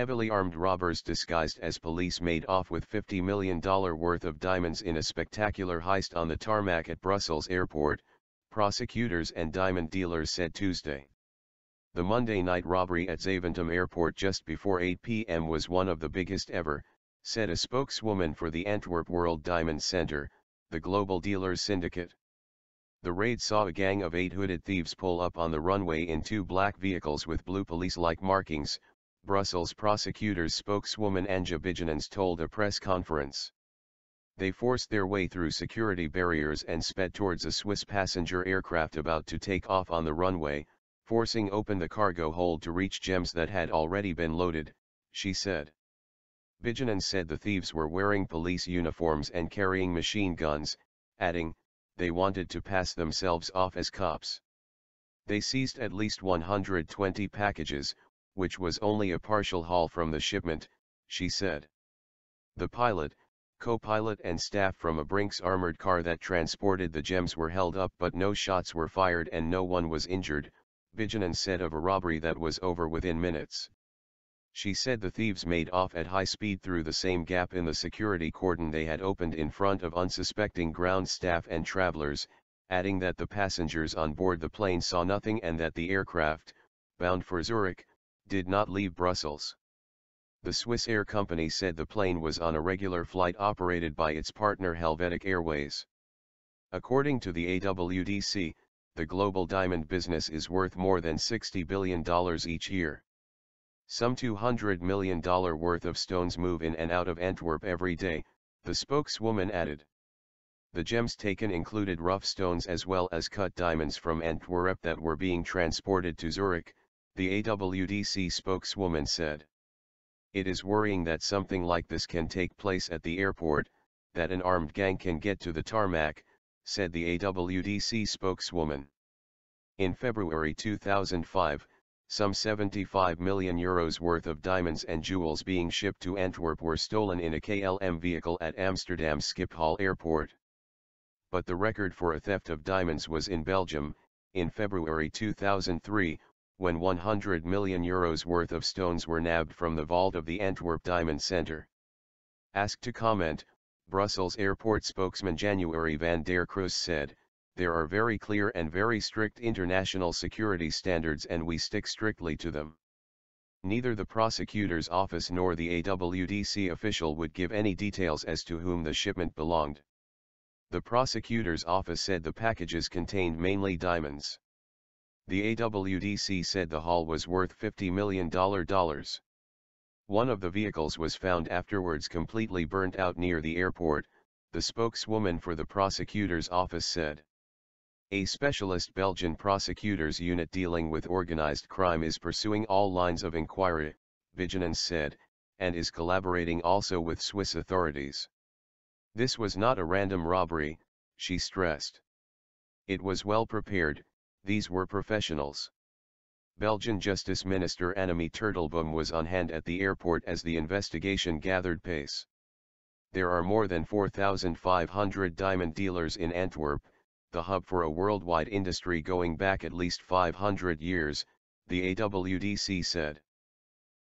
Heavily armed robbers disguised as police made off with $50 million worth of diamonds in a spectacular heist on the tarmac at Brussels airport, prosecutors and diamond dealers said Tuesday. The Monday night robbery at Zaventem airport just before 8 p.m. was one of the biggest ever, said a spokeswoman for the Antwerp World Diamond Center, the global dealers syndicate. The raid saw a gang of 8 hooded thieves pull up on the runway in 2 black vehicles with blue police-like markings, Brussels prosecutors spokeswoman Anja Bijgenens told a press conference. They forced their way through security barriers and sped towards a Swiss passenger aircraft about to take off on the runway, forcing open the cargo hold to reach gems that had already been loaded, she said. Bijgenens said the thieves were wearing police uniforms and carrying machine guns, adding, they wanted to pass themselves off as cops. They seized at least 120 packages, which was only a partial haul from the shipment, she said. The pilot, co-pilot and staff from a Brinks armored car that transported the gems were held up but no shots were fired and no one was injured, Bijgenens said of a robbery that was over within minutes. She said the thieves made off at high speed through the same gap in the security cordon they had opened in front of unsuspecting ground staff and travelers, adding that the passengers on board the plane saw nothing and that the aircraft, bound for Zurich, did not leave Brussels. The Swiss air company said the plane was on a regular flight operated by its partner Helvetic Airways. According to the AWDC, the global diamond business is worth more than $60 billion each year. Some $200 million worth of stones move in and out of Antwerp every day, the spokeswoman added. The gems taken included rough stones as well as cut diamonds from Antwerp that were being transported to Zurich, the AWDC spokeswoman said. It is worrying that something like this can take place at the airport, that an armed gang can get to the tarmac, said the AWDC spokeswoman. In February 2005, some €75 million worth of diamonds and jewels being shipped to Antwerp were stolen in a KLM vehicle at Amsterdam's Schiphol airport. But the record for a theft of diamonds was in Belgium, in February 2003, when €100 million worth of stones were nabbed from the vault of the Antwerp Diamond Center. Asked to comment, Brussels airport spokesman January van der Kroes said, there are very clear and very strict international security standards and we stick strictly to them. Neither the prosecutor's office nor the AWDC official would give any details as to whom the shipment belonged. The prosecutor's office said the packages contained mainly diamonds. The AWDC said the haul was worth $50 million. One of the vehicles was found afterwards completely burnt out near the airport, the spokeswoman for the prosecutor's office said. A specialist Belgian prosecutors unit dealing with organized crime is pursuing all lines of inquiry, Bijgenens said, and is collaborating also with Swiss authorities. This was not a random robbery, she stressed. It was well prepared, these were professionals. Belgian Justice Minister Annemie Turtelboom was on hand at the airport as the investigation gathered pace. There are more than 4,500 diamond dealers in Antwerp, the hub for a worldwide industry going back at least 500 years, the AWDC said.